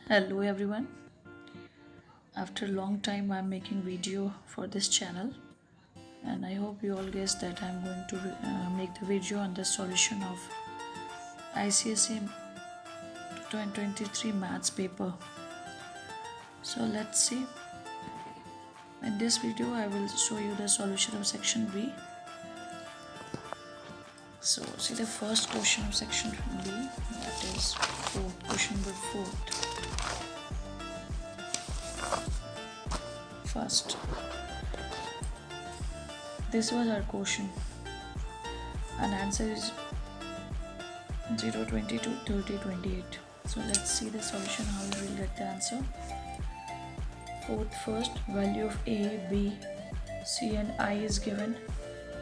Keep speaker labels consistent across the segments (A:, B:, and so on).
A: Hello everyone. After a long time I'm making video for this channel and I hope you all guess that I'm going to make the video on the solution of ICSE 2023 maths paper. So let's see. In this video I will show you the solution of section B. So see the first question of section B, that is question number 4. First, this was our question and answer is 0, 22, 30, 28. So let's see the solution, how we will get the answer. First, value of A, B, C and I is given.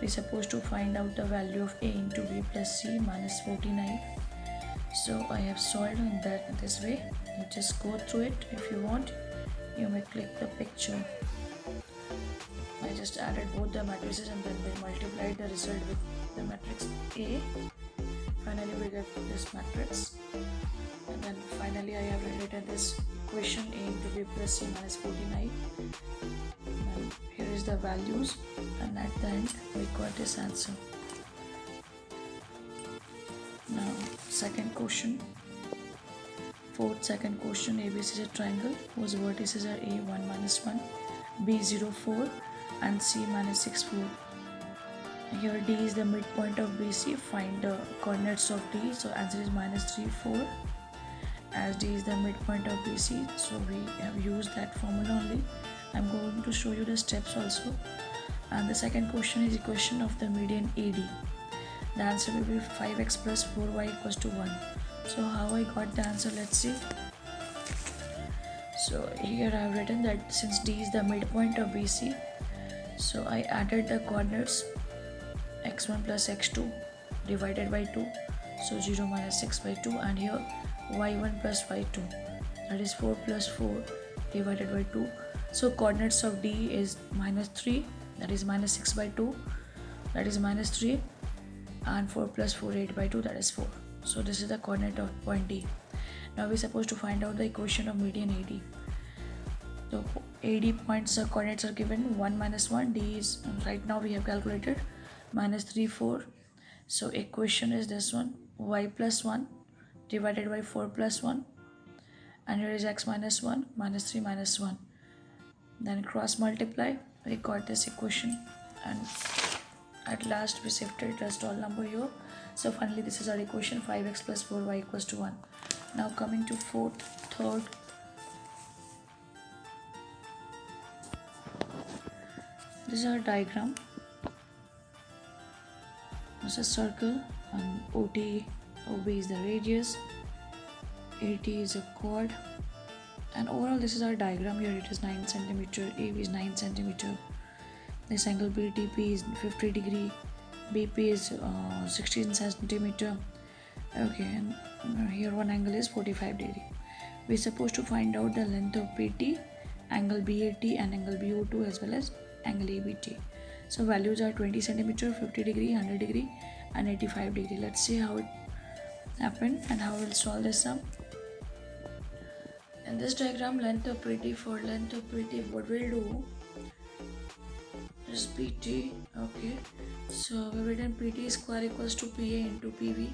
A: We're supposed to find out the value of A into B plus C minus 49. So I have solved in this way. You just go through it. If you want, you may click the picture. I just added both the matrices and then they multiplied the result with the matrix A. Finally we get this matrix, and then finally I have rewritten this equation A into B plus C minus 49, and here is the values, and at the end we got this answer. Now second question. Second question, ABC is a triangle whose vertices are A 1 minus 1, B 0 4 and C minus 6 4. Here D is the midpoint of BC. Find the coordinates of D. So answer is minus 3 4. As D is the midpoint of BC, so we have used that formula only. I'm going to show you the steps also. And the second question is equation of the median AD. The answer will be 5x plus 4y equals to 1. So how I got the answer, let's see. So here I have written that since D is the midpoint of BC, so I added the coordinates x1 plus x2 divided by 2, so 0 minus 6 by 2, and here y1 plus y2, that is 4 plus 4 divided by 2. So coordinates of D is minus 3, that is minus 6 by 2, that is minus 3, and 4 plus 4 8 by 2, that is 4. So this is the coordinate of point D. Now we're supposed to find out the equation of median AD. So AD points coordinates are given 1 minus 1. D is right now we have calculated minus 3 4. So equation is this one, y plus 1 divided by 4 plus 1, and here is x minus 1 minus 3 minus 1. Then cross multiply, we got this equation, and at last we shifted the all number here. So finally this is our equation, 5x plus 4y equals to 1. Now coming to third. This is our diagram. This is a circle, and OB is the radius, AT is a chord, and overall this is our diagram. Here it is 9 centimeter, AB is 9 centimeter. This angle BTP is 50 degree, BP is 16 centimeter. Okay, and here one angle is 45 degree. We're supposed to find out the length of PT, angle BAT and angle BO2 as well as angle ABT. So values are 20 centimeter, 50 degree, 100 degree and 85 degree. Let's see how it happened and how we'll solve this sum. In this diagram, length of PT, what we'll do is PT. Okay, so we've written PT square equals to PA into PB.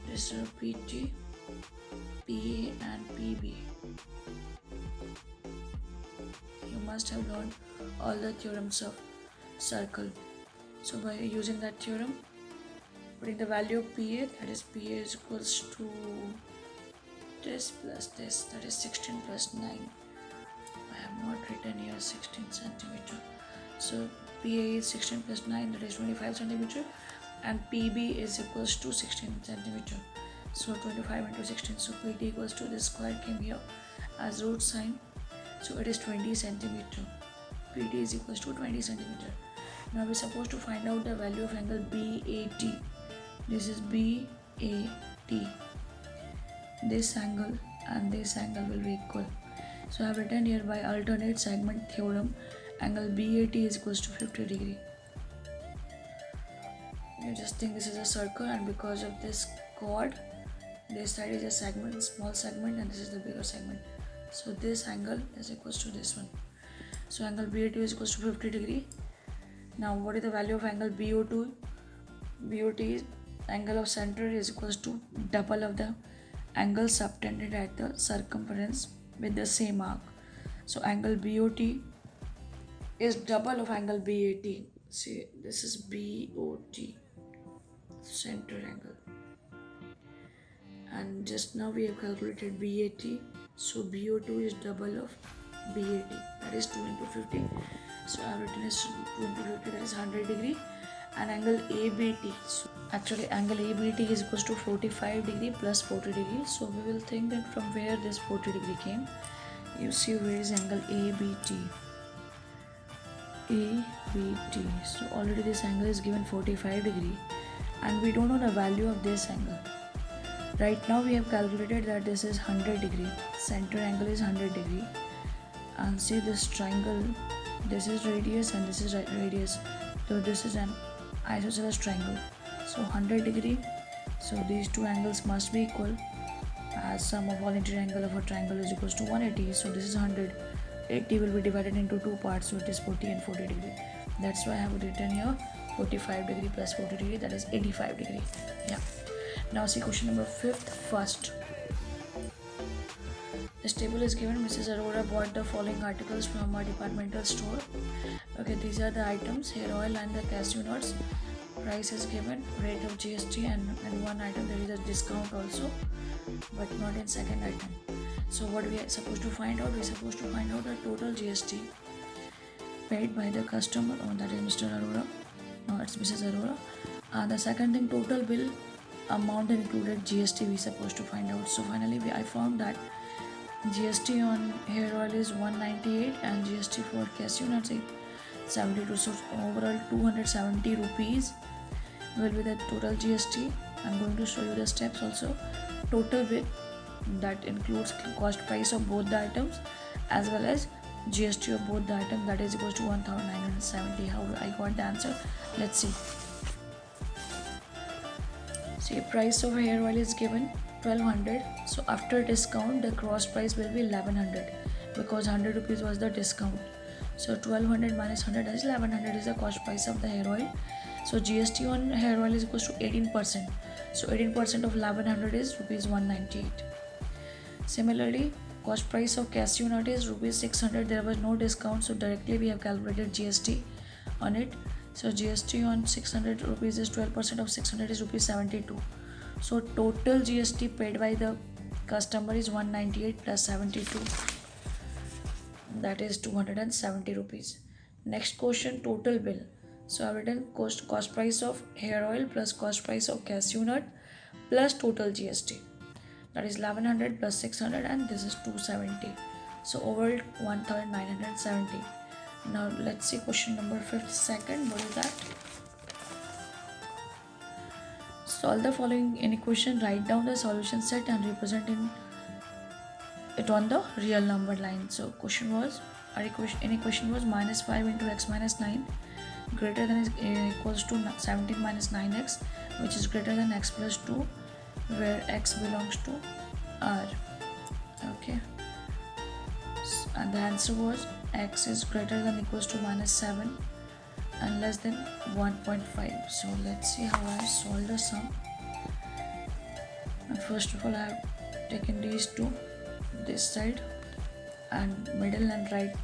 A: This is PT, PA and PB. You must have learned all the theorems of circle. So by using that theorem, putting the value of PA, that is PA is equals to this plus this, that is 16 plus 9. I have not written here 16 centimeter. So PA is 16 plus 9, that is 25 centimeter, and PB is equals to 16 centimeter. So 25 into 16, so PT equals to this square came here as root sign, so it is 20 centimeter. PT is equals to 20 centimeter. Now we're supposed to find out the value of angle BAT. This is BAT. This angle and this angle will be equal. So I have written here by alternate segment theorem, angle BAT is equals to 50 degree. You just think this is a circle, and because of this chord, This side is a segment, small segment, and this is the bigger segment. So this angle is equals to this one. So angle BAT is equals to 50 degree. Now what is the value of angle BO2? BOT is angle of center is equals to double of the angle subtended at the circumference with the same arc. So angle BOT is double of angle BAT. See, this is BOT, center angle. And just now we have calculated BAT. So BO2 is double of BAT, that is 2 into 50. So I have written as 2 into 50, that is 100 degree. And angle ABT, so actually angle ABT is equals to 45 degree plus 40 degree. So we will think that from where this 40 degree came. You see where is angle ABT. ABT. So already this angle is given 45 degree and we don't know the value of this angle. Right now we have calculated that this is 100 degree. Center angle is 100 degree. And see this triangle, this is radius and this is radius. So this is an isosceles triangle. So 100 degree. So these two angles must be equal, as sum of all interior angle of a triangle is equals to 180. So this is 100. 80 will be divided into two parts, so it is 40 and 40 degree. That's why I have written here 45 degree plus 40 degree, that is 85 degree. Yeah. Now see question number 5th first. This table is given. Mrs. Arora bought the following articles from a departmental store. Okay, these are the items: hair oil and the cashew nuts. Price is given, rate of GST, and one item there is a discount also, but not in second item. So what we are supposed to find out? We are supposed to find out the total GST paid by the customer. Oh, that is Mr. Arora. No, it's Mrs. Arora. The second thing, total bill amount included GST we are supposed to find out. So finally I found that GST on hair oil is 198 and GST for cashew nuts is 72. So overall 270 rupees will be the total GST. I'm going to show you the steps also. Total bill that includes cost price of both the items as well as GST of both the items, that is equals to 1970. How I got the answer? Let's see. See, price of hair oil is given 1200. So after discount the gross price will be 1100 because 100 rupees was the discount. So 1200 minus 100 is 1100 is the cost price of the hair oil. So GST on hair oil is equals to 18%. So 18% of 1100 is rupees 198. Similarly, cost price of cashew nut is rupees 600. There was no discount, so directly we have calculated GST on it. So GST on 600 rupees is 12% of 600 is rupees 72. So total GST paid by the customer is 198 plus 72, that is 270 rupees. Next question, total bill. So I've written cost price of hair oil plus cost price of cashew nut plus total GST, that is 1100 plus 600 and this is 270. So overall 1970. Now let's see question number 5th second. What is that? Solve the following inequation, write down the solution set and represent it on the real number line. So question was, inequation was minus 5 into x minus 9 greater than equals to 17 minus 9x, which is greater than x plus 2, where x belongs to R. Okay. And the answer was x is greater than equals to minus 7 and less than 1.5. So let's see how I have solved the sum. And first of all, I have taken these two, this side and middle and right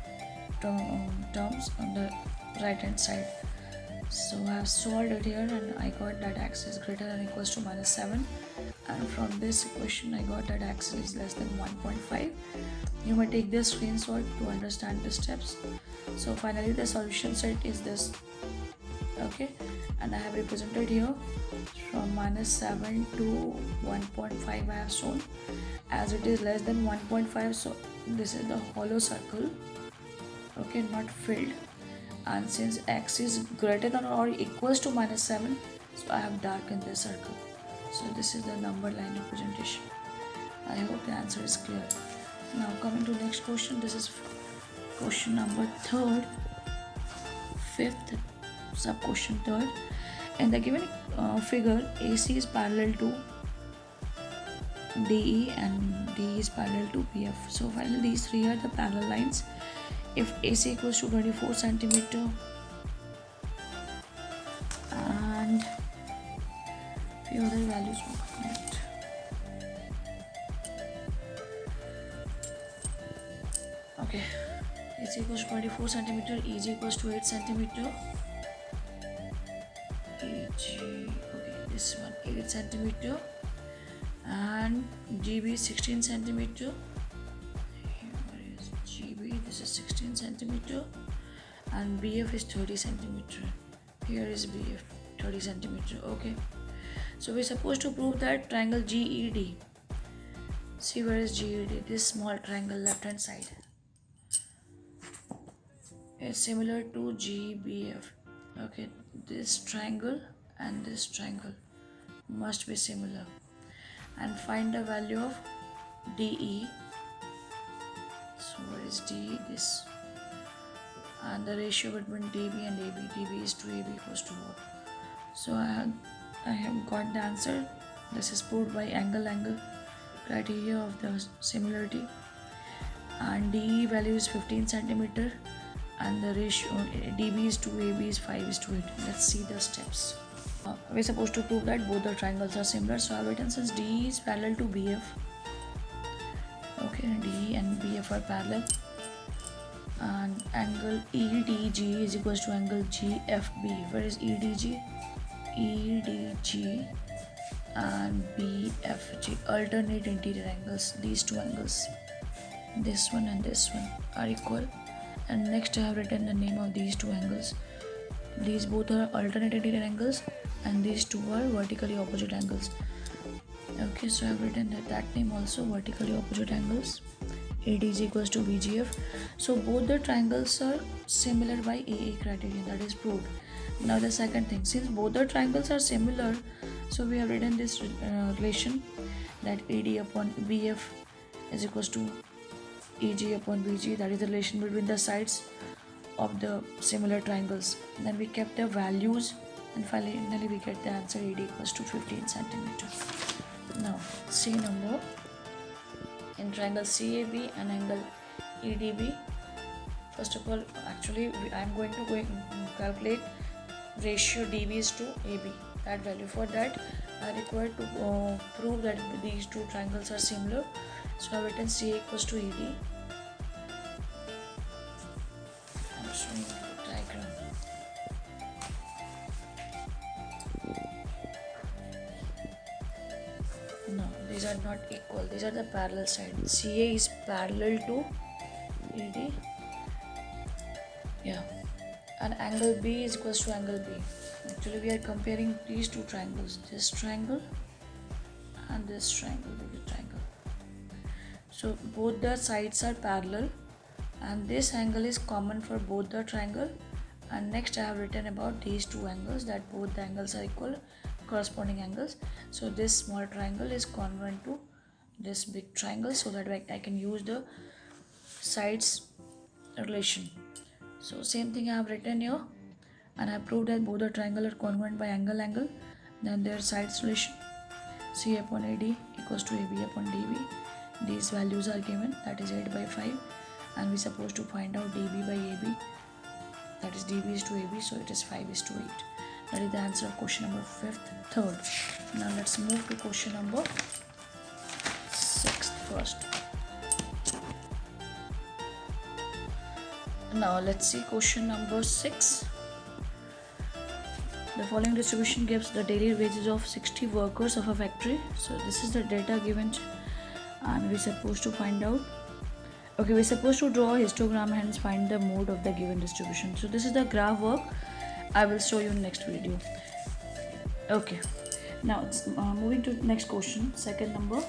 A: terms on the right hand side. So I have solved it here and I got that x is greater than equals to minus 7, and from this equation I got that x is less than 1.5. You may take this screenshot to understand the steps. So finally the solution set is this. Okay, and I have represented here from minus 7 to 1.5 I have shown, as it is less than 1.5. So this is the hollow circle, okay, not filled. And since x is greater than or equals to minus 7, so I have darkened the circle. So this is the number line representation. I hope the answer is clear. Now coming to next question, this is question number 3rd, 5th sub question 3rd. In the given figure, AC is parallel to DE and DE is parallel to BF. So finally these three are the parallel lines. If AC equals to 24 centimeter and few other values were correct. Okay, AC equals to 24 centimeter, EG equals to 8 centimeter. EG, okay, this one 8 centimeter and GB 16 centimeter. Here is GB, this is 16 centimeter and BF is 30 centimeter. Here is BF 30 centimeter. Okay, so we're supposed to prove that triangle GED. See, where is GED? This small triangle left hand side is similar to GBF. Okay, this triangle and this triangle must be similar. And find the value of DE. So what is DE? This. And the ratio between DB and AB. DB is to AB equals to 4. So I have got the answer. This is proved by angle criteria of the similarity. And DE value is 15 centimeter. And the ratio DB is to AB is 5 is to 8. Let's see the steps. We're supposed to prove that both the triangles are similar. So I've written since DE is parallel to BF. Okay, DE and BF are parallel. And angle EDG is equals to angle GFB. Where is EDG? EDG and BFG, alternate interior angles. These two angles, this one and this one, are equal. And next I have written the name of these two angles. These both are alternate interior angles and these two are vertically opposite angles. Okay, so I have written that name also, vertically opposite angles. ADG equals to BGF. So both the triangles are similar by AA criterion, that is proved. Now the second thing, since both the triangles are similar, so we have written this relation that AD upon BF is equals to EG upon BG, that is the relation between the sides of the similar triangles. Then we kept the values and finally we get the answer AD equals to 15 centimeter. Now C number, in triangle CAB and angle EDB, first of all actually I am going to calculate ratio DBs to AB, that value. For that I require to prove that these two triangles are similar. So I have written CA equals to ED. I'm showing the diagram. No, these are not equal. These are the parallel sides. CA is parallel to ED. Yeah. And angle B is equals to angle B. Actually, we are comparing these two triangles. This triangle and this triangle, bigger triangle. So both the sides are parallel and this angle is common for both the triangle. And next I have written about these two angles, that both the angles are equal, corresponding angles. So this small triangle is congruent to this big triangle, so that I can use the sides relation. So same thing I have written here, and I proved that both the triangle are congruent by angle. Then their sides relation, C upon AD equals to AB upon DB. These values are given, that is 8 by 5, and we are supposed to find out DB by AB, that is DB is to AB, so it is 5 is to 8. That is the answer of question number 3rd. Now let's move to question number 6th first. Now let's see question number 6. The following distribution gives the daily wages of 60 workers of a factory. So this is the data given and we're supposed to find out. Okay, we're supposed to draw a histogram and hence find the mode of the given distribution. So this is the graph work. I will show you in next video. Okay, now moving to next question, second number.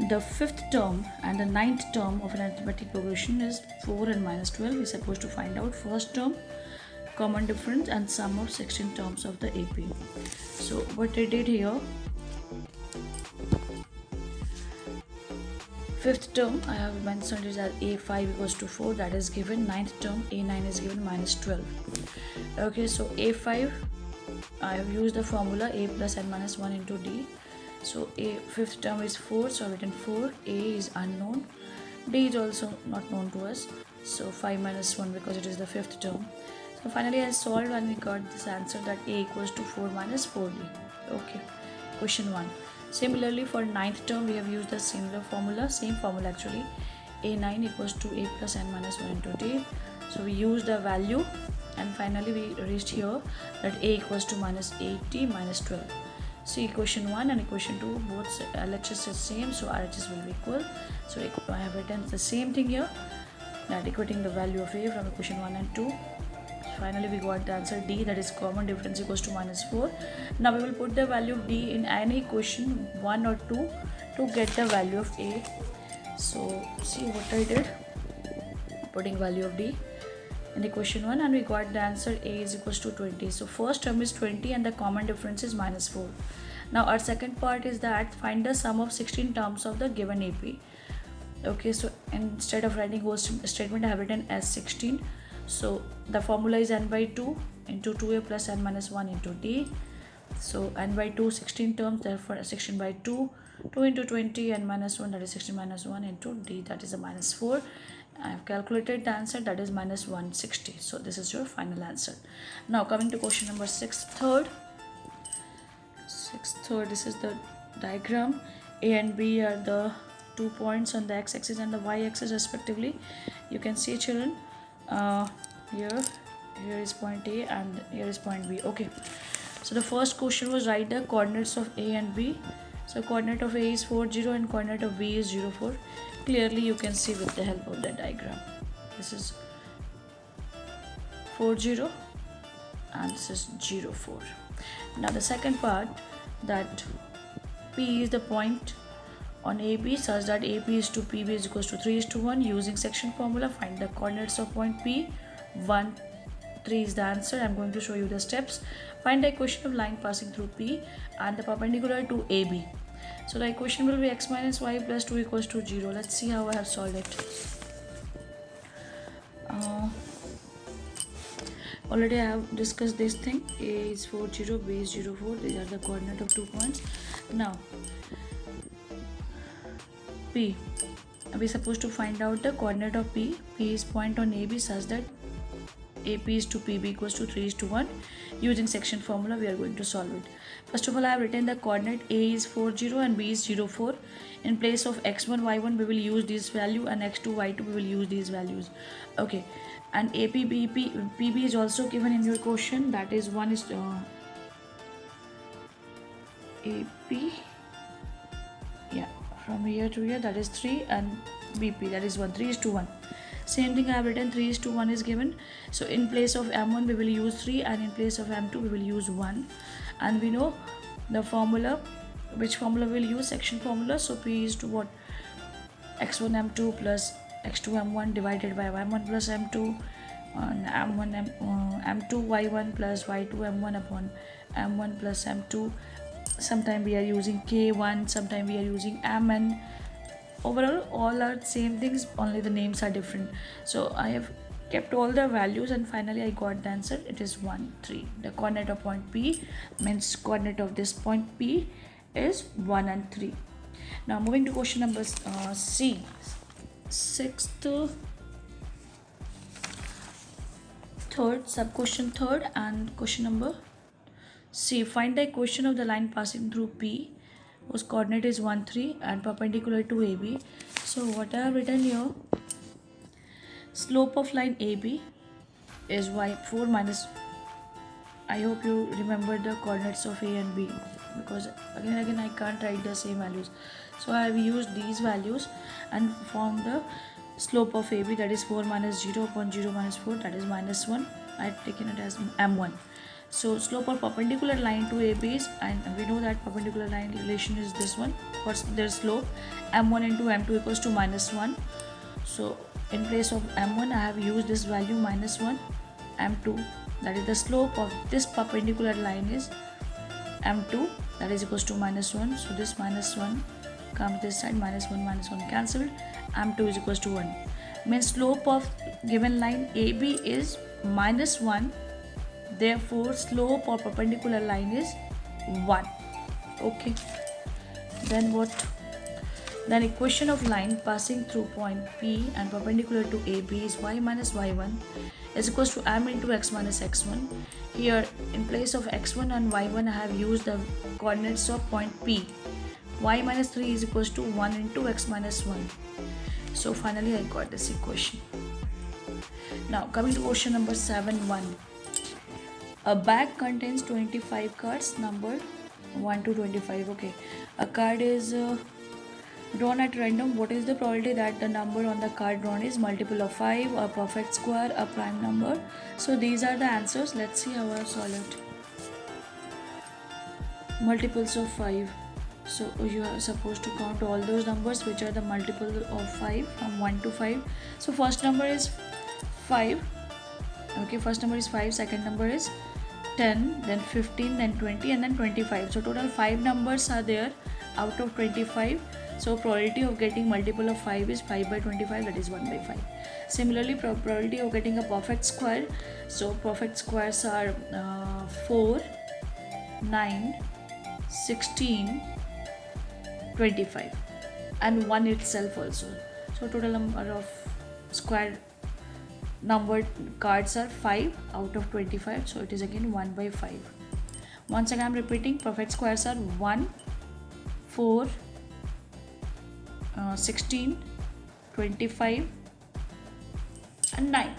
A: The 5th term and the 9th term of an arithmetic progression is 4 and minus 12. We're supposed to find out first term, common difference, and sum of 16 terms of the AP. So what I did here, 5th term I have mentioned is that A5 equals to 4, that is given. 9th term A9 is given minus 12. Okay, so A5 I have used the formula A plus n minus 1 into D. So a fifth term is 4, so I've written 4. A is unknown. D is also not known to us, so 5 minus 1 because it is the fifth term. So finally I solved and we got this answer that A equals to 4 minus 4B. Okay, question 1. Similarly for ninth term we have used the similar formula, same formula actually. A9 equals to A plus n minus 1 into D. So we used the value and finally we reached here that A equals to minus 8D minus 12. See equation 1 and equation 2 both LHS is same, so RHS will be equal. So I have written the same thing here, that equating the value of A from equation 1 and 2. Finally we got the answer D, that is common difference equals to minus 4. Now we will put the value of D in any equation 1 or 2 to get the value of A. So see what I did, putting value of D in equation 1 and we got the answer A is equals to 20. So first term is 20 and the common difference is minus 4. Now our second part is that find the sum of 16 terms of the given AP. Okay, so instead of writing whole statement I have written as 16. So the formula is n by 2 into 2A plus n minus 1 into D. So n by 2 16 terms, therefore 16 by 2 2 into 20 and minus 1, that is 16 minus 1 into D, that is a minus 4. I have calculated the answer, that is minus 160. So this is your final answer. Now coming to question number 6 third. This is the diagram. A and B are the 2 points on the x-axis and the y-axis respectively. You can see children, here is point A and here is point B. Okay, so the first question was write the coordinates of A and B. So coordinate of A is 4 0 and coordinate of B is 0 4. Clearly you can see with the help of the diagram. This is 4 0 and this is 0 4. Now the second part, that P is the point on AB such that AP is to PB is equals to 3 is to 1. Using section formula find the coordinates of point P. 1 3 is the answer. I'm going to show you the steps. Find the equation of line passing through P and the perpendicular to AB. So the equation will be x minus y plus 2 equals to 0. Let's see how I have solved it. Already I have discussed this thing. A is 4 0, B is 0 4. These are the coordinate of 2 points. Now P, we are supposed to find out the coordinate of P. P is point on AB such that AP is to PB equals to 3 is to 1. Using section formula we are going to solve it. First of all I have written the coordinate A is 4 0 and B is 0 4. In place of x1 y1 we will use this value and x2 y2 we will use these values. Okay, and AP PB is also given in your question, that is one is AP, yeah, from here to here, that is 3, and BP, that is 1. 3 is to 1. Same thing I have written, 3 is to 1 is given. So in place of M1 we will use 3 and in place of M2 we will use 1. And we know the formula, which formula we will use, section formula. So P is to what? x1 M2 plus x2 M1 divided by y1 plus M2 and M2 y1 plus y2 M1 upon M1 plus M2. Sometimes we are using K1, sometimes we are using Mn. Overall all are same things, only the names are different. So I have kept all the values and finally I got the answer. It is 1 3. The coordinate of point P means coordinate of this point P is 1 and 3. Now moving to question number C, third sub question third, and question number C. Find the equation of the line passing through P whose coordinate is 1 3 and perpendicular to AB. So what I have written here, slope of line AB is y4 minus, I hope you remember the coordinates of A and B, because again and again I can't write the same values. So I have used these values and formed the slope of AB, that is 4 minus 0 upon 0 minus 4, that is minus 1. I have taken it as M1. So slope of perpendicular line to AB is, and we know that perpendicular line relation is this one. What's their slope? M1 into M2 equals to minus 1. So in place of M1 I have used this value minus 1. M2, that is the slope of this perpendicular line is M2, that is equals to minus 1. So this minus 1 comes this side, minus 1 cancelled. M2 is equals to 1. Means slope of given line AB is minus 1. Therefore slope of perpendicular line is 1. Okay, Then what? Then equation of line passing through point P and perpendicular to AB is y minus y1 is equals to m into x minus x1. Here in place of x1 and y1 I have used the coordinates of point P. Y minus 3 is equals to 1 into x minus 1. So finally I got this equation. Now coming to question number 7.1. A bag contains 25 cards numbered 1 to 25. Okay, a card is drawn at random. What is the probability that the number on the card drawn is multiple of 5, a perfect square, a prime number? So these are the answers. Let's see how I have solved it. Multiples of 5. So you are supposed to count all those numbers which are the multiple of 5 from 1 to 5. So first number is 5. Okay, first number is 5, second number is 10, then 15, then 20, and then 25. So total 5 numbers are there out of 25. So probability of getting multiple of 5 is 5 by 25, that is 1 by 5. Similarly, probability of getting a perfect square. So perfect squares are 4, 9, 16, 25 and 1 itself also. So total number of square numbered cards are 5 out of 25. So it is again 1 by 5. Once again I am repeating, perfect squares are 1, 4, 16, 25 and 9.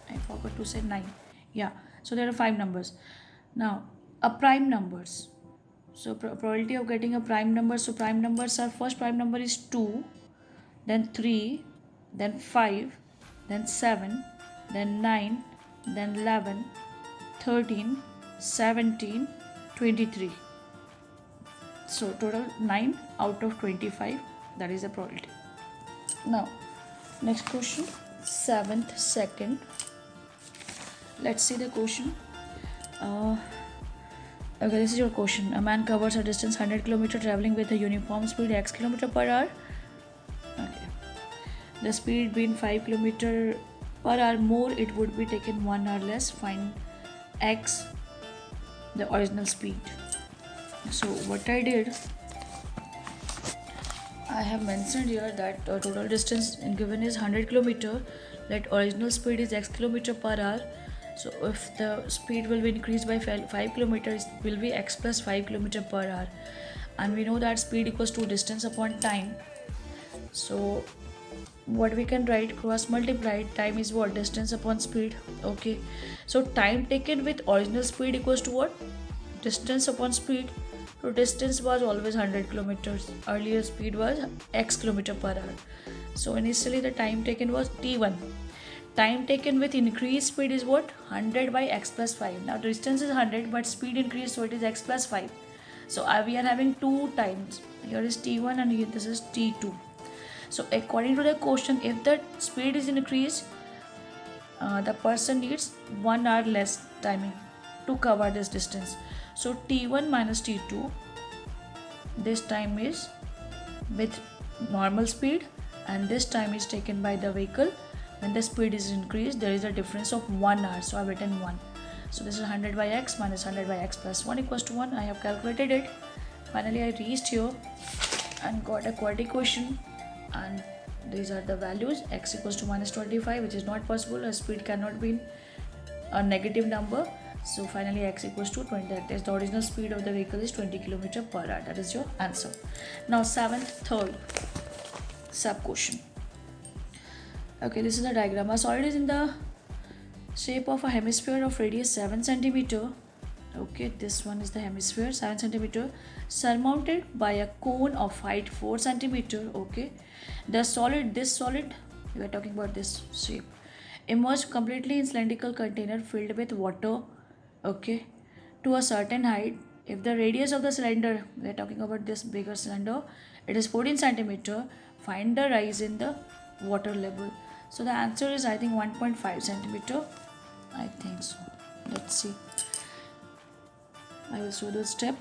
A: I forgot to say 9. Yeah, so there are 5 numbers. Now a prime numbers. So probability of getting a prime number. So prime numbers are, first prime number is 2, then 3, then 5, then 7, then 9, then 11, 13, 17, 23. So total 9 out of 25, that is the probability. Now next question, 7th second. Let's see the question. Okay, this is your question. A man covers a distance 100 km traveling with a uniform speed x km per hour. Okay. The speed being 5 km per hour more, it would be taken 1 hour less. Find x, the original speed. So what I did, I have mentioned here that total distance given is 100 km. That original speed is x km per hour. So if the speed will be increased by 5 km, it will be x plus 5 km per hour. And we know that speed equals to distance upon time. So what we can write, cross multiply, time is what? Distance upon speed. Okay. So time taken with original speed equals to what? Distance upon speed. So distance was always 100 kilometers. Earlier speed was x km per hour. So initially the time taken was t1. Time taken with increased speed is what? 100 by x plus 5. Now distance is 100 but speed increased, so it is x plus 5. So we are having 2 times. Here is t1 and here this is t2. So according to the question, if the speed is increased, the person needs 1 hour less timing to cover this distance. So t1 minus t2, this time is with normal speed and this time is taken by the vehicle. When the speed is increased, there is a difference of 1 hour. So I have written 1. So this is 100 by x minus 100 by x plus 1 equals to 1. I have calculated it. Finally, I reached here and got a quadratic equation. And these are the values. X equals to minus 25, which is not possible. A speed cannot be a negative number. So finally, x equals to 20. That is the original speed of the vehicle is 20 km per hour. That is your answer. Now, 7th, third sub question. Okay, this is the diagram. A solid is in the shape of a hemisphere of radius 7 cm. Okay, this one is the hemisphere 7 cm, surmounted by a cone of height 4 cm. Okay, this solid, we are talking about this shape, immersed completely in cylindrical container filled with water. Okay, to a certain height. If the radius of the cylinder, we are talking about this bigger cylinder, it is 14 cm. Find the rise in the water level. So the answer is, I think, 1.5 centimeter. I think so. Let's see. I will show the step.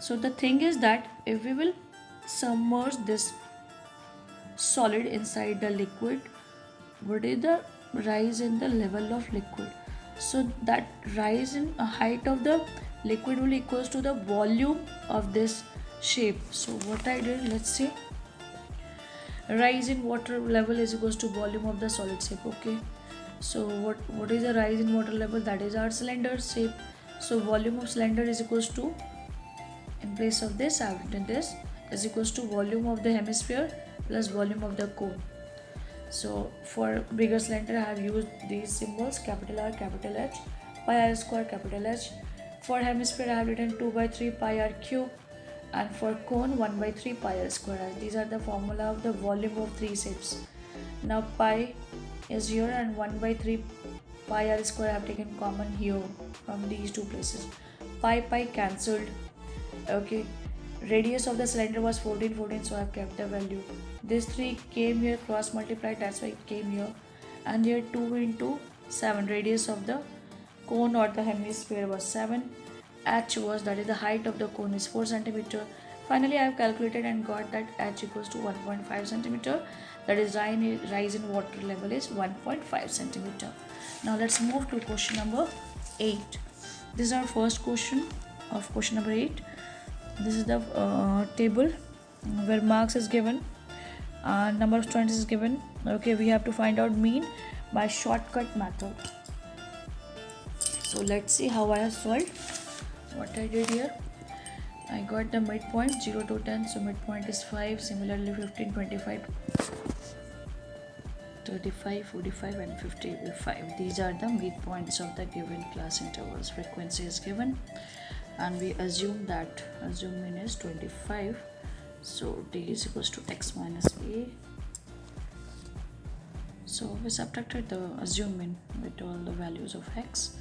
A: So the thing is that if we will submerge this solid inside the liquid, what is the rise in the level of liquid? So that rise in height of the liquid will equals to the volume of this shape. So what I did, let's see, rise in water level is equals to volume of the solid shape. Okay, so what is the rise in water level? That is our cylinder shape. So volume of cylinder is equals to, in place of this I have written this, is equals to volume of the hemisphere plus volume of the cone. So for bigger cylinder I have used these symbols, capital R, capital H, pi r square, capital H. For hemisphere I have written 2 by 3 pi r cube, and for cone 1 by 3 pi r square. These are the formula of the volume of three shapes. Now pi is here and 1 by 3 pi r square I have taken common here from these two places. Pi cancelled. Okay, radius of the cylinder was 14, so I have kept the value. This 3 came here, cross multiplied, that's why it came here. And here 2 into 7, radius of the cone or the hemisphere was 7. H was, that is the height of the cone, is 4 centimeter. Finally I have calculated and got that H equals to 1.5 centimeter. That is rise in water level is 1.5 centimeter. Now let's move to question number 8. This is our first question of question number 8. This is the table where marks is given, number of students is given. Okay, we have to find out mean by shortcut method. So let's see how I have solved. What I did here, I got the midpoint 0 to 10, so midpoint is 5. Similarly 15, 25, 35, 45 and 55. These are the midpoints of the given class intervals. Frequency is given and we assume that mean is 25. So d is equals to x minus a. So we subtracted the assumed mean with all the values of x,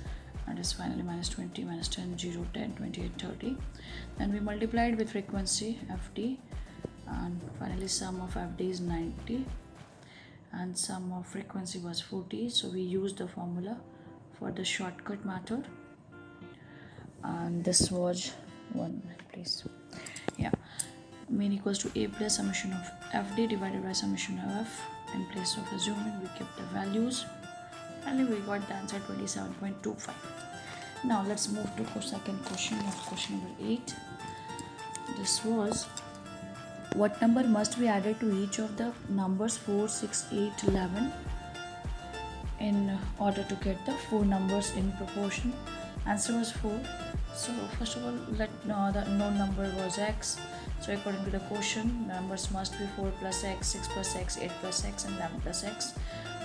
A: and is finally minus 20, minus 10, 0, 10, 28, 30. Then we multiplied with frequency fd, and finally sum of fd is 90 and sum of frequency was 40. So we used the formula for the shortcut method, and this was 1 minute please. Yeah, mean equals to a plus summation of fd divided by summation of f. In place of assuming, we kept the values and we got the answer 27.25. Now let's move to the second question of question number 8. This was, what number must be added to each of the numbers 4, 6, 8, 11 in order to get the 4 numbers in proportion? Answer was 4. So first of all, let know the known number was x. So according to the question, numbers must be 4 plus x, 6 plus x, 8 plus x and 11 plus x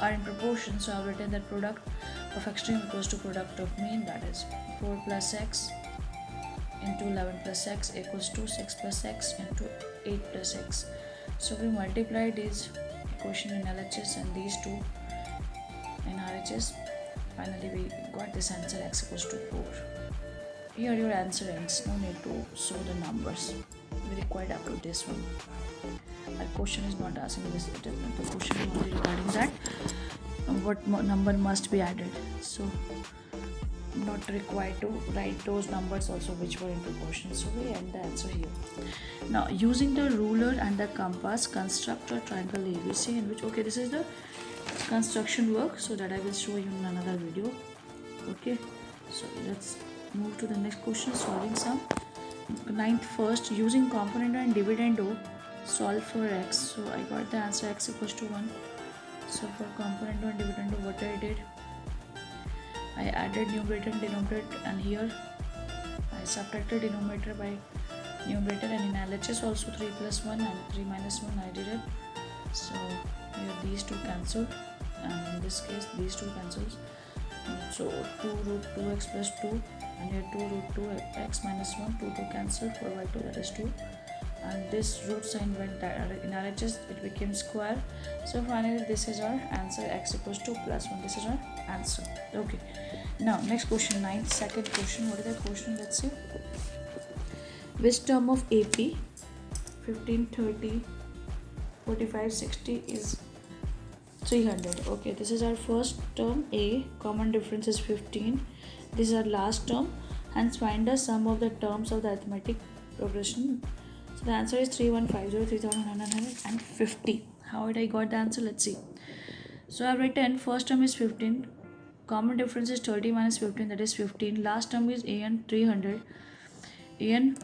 A: are in proportion. So I have written that product of extreme equals to product of mean, that is 4 plus x into 11 plus x equals to 6 plus x into 8 plus x. So we multiplied this equation in LHS and these two in RHS. Finally we got this answer, x equals to 4. Here your answer ends, no need to show the numbers. We required up to this one. Our question is not asking this, it is not, the question is only regarding that what number must be added. So not required to write those numbers also which were in proportion. So we end the answer here. Now using the ruler and the compass, construct a triangle ABC in which, okay, this is the construction work, so that I will show you in another video. Okay, so let's move to the next question, solving sum. 9th first, using component and dividendo, solve for x. So I got the answer x equals to 1. So for component and dividendo, what I did, I added numerator and denominator, and here I subtracted denominator by numerator, and in LHS also 3 plus 1 and 3 minus 1 I did it. So here these two cancel, and in this case these two cancels. So 2 root 2x plus 2, and here 2 root 2x minus 1, 2 cancel, 4 by 2 that is 2, and this root sign went in RHS, it became square. So finally this is our answer, x equals to plus 1. This is our answer. Okay, now next question, 9th, second question. What is the question? Let's see. Which term of AP 15, 30, 45, 60 is 300? Okay, this is our first term A, common difference is 15. This is our last term, hence find the sum of the terms of the arithmetic progression. So the answer is 3150, 3950. How did I got the answer? Let's see. So I have written first term is 15, common difference is 30 minus 15, that is 15. Last term is an 300, an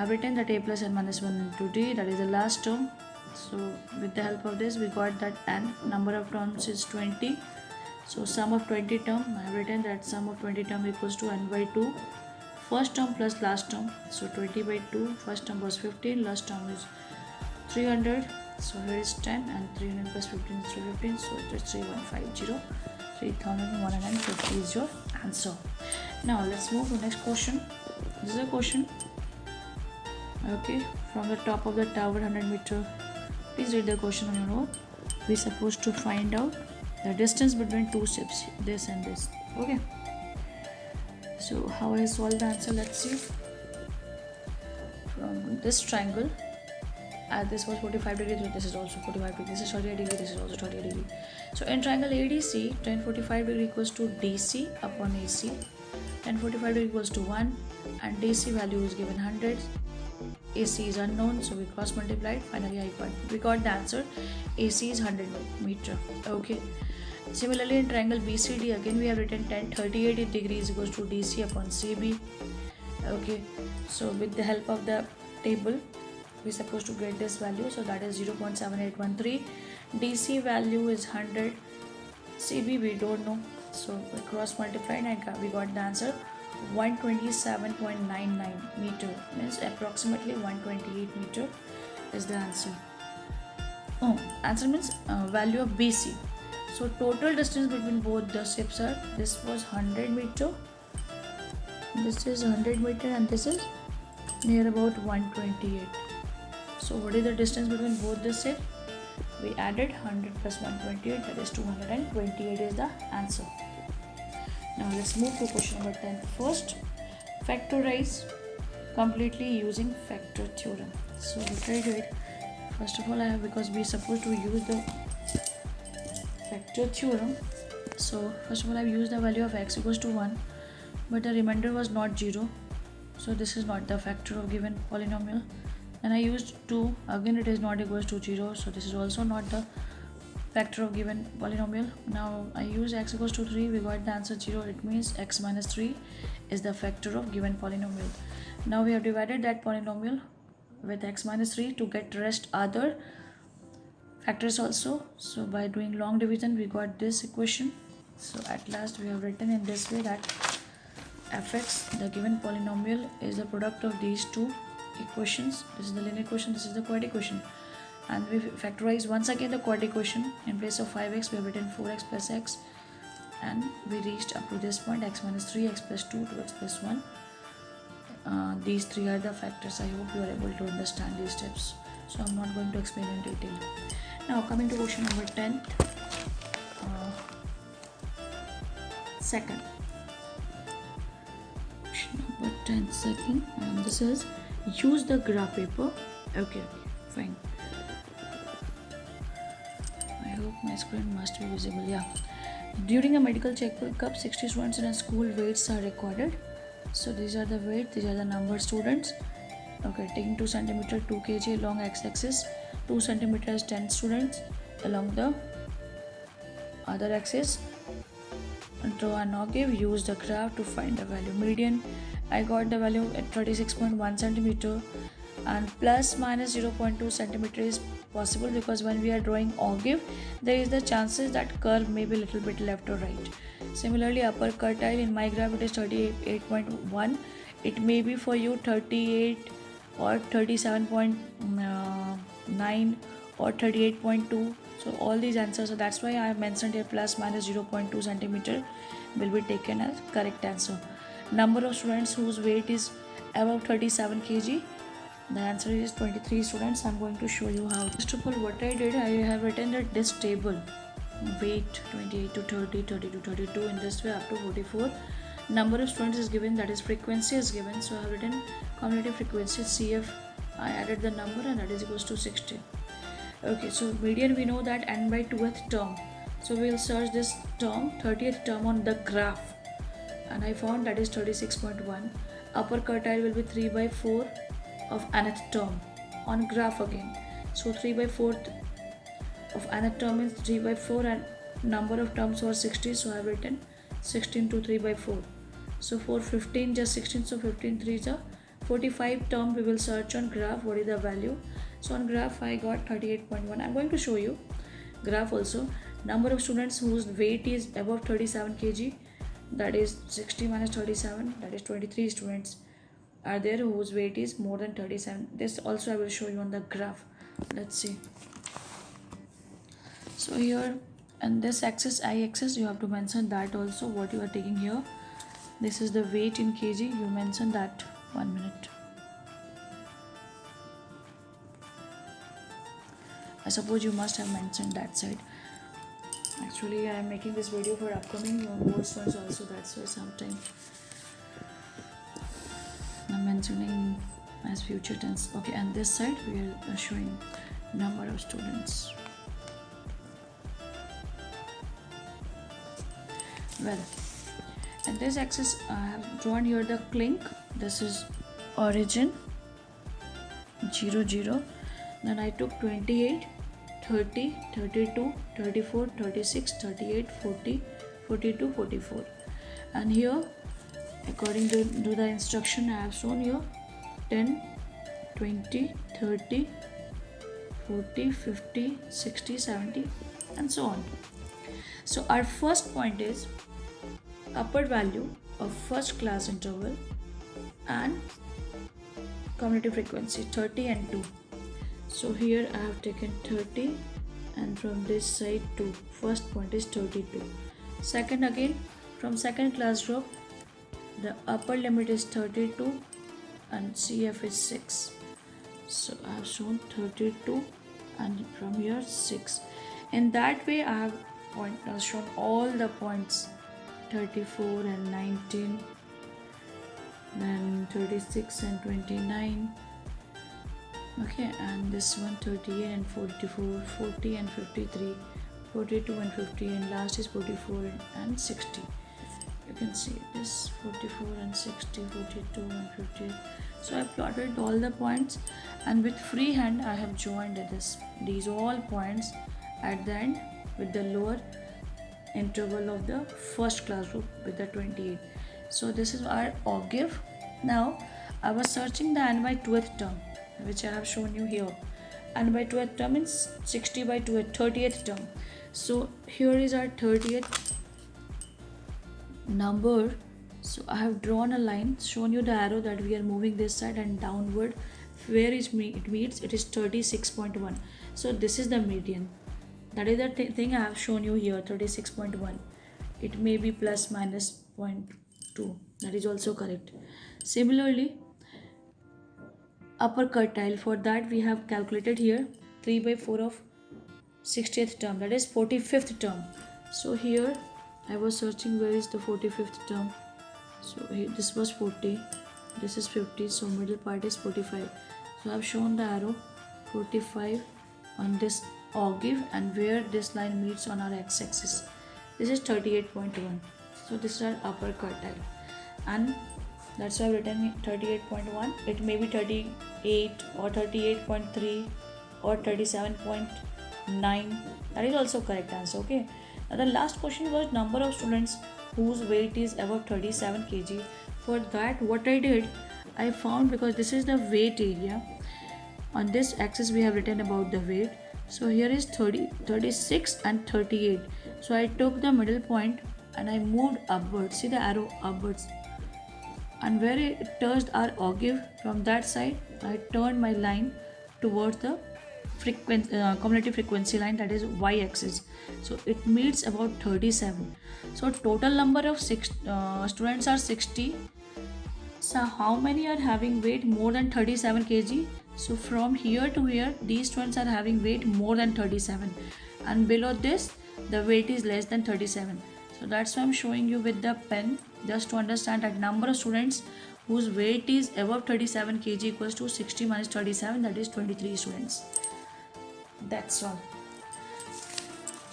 A: have written that a plus n minus 1 into d, that is the last term. So with the help of this we got that n number of terms is 20. So sum of 20 term, I have written that sum of 20 term equals to n by 2 first term plus last term. So 20 by 2, first term was 15, last term is 300. So here is 10 and 300 plus 15 is 315. So it is 3150. 3150 is your answer. Now let's move to next question. This is a question, okay, from the top of the tower 100 meter. Please read the question on your own. We are supposed to find out the distance between two ships, this and this. Okay, so how I solve the answer, let's see. From this triangle, as this was 45 degrees, so this is also 45 degrees, this is 38 degrees, this is also 38 degrees. So in triangle ADC, tan 45 degree equals to DC upon AC. Tan 45 degree equals to 1 and DC value is given 100. AC is unknown, so we cross multiplied. Finally we got the answer. AC is 100 meter. Okay. Similarly in triangle BCD, again we have written tan 38 degrees equals to DC upon CB. Okay, so with the help of the table we're supposed to get this value, so that is 0.7813. DC value is 100, CB we don't know, so we cross multiplied and we got the answer 127.99 meter, means approximately 128 meter is the answer. Answer means value of BC. So total distance between both the ships are, this was 100 meter, this is 100 meter and this is near about 128. So what is the distance between both the ships? We added 100 plus 128, that is 228 is the answer. Now let's move to question number 10 first. Factorize completely using factor theorem. So what I did, first of all because we are supposed to use the factor theorem, so first of all I have used the value of x equals to 1, but the remainder was not 0, so this is not the factor of given polynomial. And I used 2, again it is not equals to 0, so this is also not the factor of given polynomial. Now I use x equals to 3, we got the answer 0, it means x minus 3 is the factor of given polynomial. Now we have divided that polynomial with x minus 3 to get rest other factors also. So by doing long division we got this equation. So at last we have written in this way that fx, the given polynomial, is the product of these two equations. This is the linear equation, this is the quadratic equation, and we factorize once again the quadratic equation. In place of 5x we have written 4x plus x, and we reached up to this point, x minus 3, x plus 2, 2x plus 1. These three are the factors. I hope you are able to understand these steps, so I'm not going to explain in detail. Now coming to question number 10, second. Question number 10 second, and this is use the graph paper. Okay, fine. I hope my screen must be visible. Yeah. During a medical checkup, 60 students in a school weights are recorded. So these are the weight, these are the number students. Okay, taking 2 cm 2 kg along x-axis, 2 cm 10 students along the other axis. And draw an ogive, use the graph to find the value. Median, I got the value at 36.1 centimeter, and plus minus 0.2 centimeter is possible because when we are drawing ogive, there is the chances that curve may be a little bit left or right. Similarly, upper quartile, in my graph it is 38.1. It may be for you 38 or 37.9 or 38.2. So all these answers, so that's why I have mentioned here plus minus 0.2 centimeter will be taken as correct answer. Number of students whose weight is above 37 kg, the answer is 23 students. I'm going to show you how. First of all, what I did, I have written that this table, weight 28 to 30, 30 to 32, in this way up to 44. Number of students is given, that is frequency is given, so I have written cumulative frequency CF. I added the number and that is equals to 60. Okay, so median we know that n by 2th term, so we will search this term, 30th term on the graph, and I found that is 36.1. Upper quartile will be 3 by 4 of nth term on graph again, so 3 by 4th of nth term means 3 by 4 and number of terms was 60, so I have written 16 to 3 by 4. So for 15 just 16, so 15 3 is a 45 term we will search on graph what is the value. So on graph I got 38.1. I'm going to show you graph also. Number of students whose weight is above 37 kg, that is 60 minus 37, that is 23 students are there whose weight is more than 37. This also I will show you on the graph. Let's see. So here and this axis y-axis you have to mention that also what you are taking here. This is the weight in kg, you mention that. 1 minute. I suppose you must have mentioned that side. Actually I am making this video for upcoming board students also, that's why sometimes I'm mentioning as future tense. Okay, and this side we are showing number of students. Well, and this axis I have drawn here the clink. This is origin 0 0. Then I took 28, 30, 32, 34, 36, 38, 40, 42, 44. And here according to the instruction I have shown here 10, 20, 30, 40, 50, 60, 70 and so on. So our first point is upper value of first class interval and commutative frequency 30 and 2. So here I have taken 30 and from this side 2. First point is 32. Second again from second class group the upper limit is 32 and CF is 6. So I have shown 32 and from here 6. In that way I have shown all the points 34 and 19, then 36 and 29. Okay, and this one 38 and 44, 40 and 53, 42 and 50, and last is 44 and 60. You can see this 44 and 60, 42 and 50. So I plotted all the points and with free hand I have joined these all points at the end with the lower interval of the first class group with the 28. So this is our ogive. Now I was searching the n by 2th term which I have shown you here. N by 2th term means 60 by 30th term. So here is our 30th number. So I have drawn a line, shown you the arrow that we are moving this side and downward where it meets it is 36.1. So this is the median. That is the thing I have shown you here 36.1. It may be plus minus 0.2. That is also correct. Similarly upper quartile, for that we have calculated here 3 by 4 of 60th term, that is 45th term. So here I was searching where is the 45th term. So here, this was 40, this is 50, so middle part is 45. So I have shown the arrow 45 on this ogive and where this line meets on our x-axis. This is 38.1. So this is our upper quartile and that's why I've written 38.1. It may be 38 or 38.3 or 37.9. That is also correct answer. Okay. Now the last question was number of students whose weight is above 37 kg. For that what I did, I found, because this is the weight area, on this axis we have written about the weight. So here is 30, 36 and 38. So I took the middle point and I moved upwards. See the arrow upwards. And where it touched our ogive, from that side I turned my line towards the commutative frequency line, that is y-axis. So it meets about 37. So total number of students are 60. So how many are having weight more than 37 kg? So from here to here these students are having weight more than 37 and below this the weight is less than 37. So that's why I'm showing you with the pen, just to understand that number of students whose weight is above 37 kg equals to 60 minus 37, that is 23 students. That's all.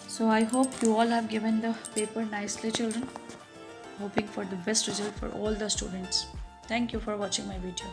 A: So I hope you all have given the paper nicely, children. Hoping for the best result for all the students. Thank you for watching my video.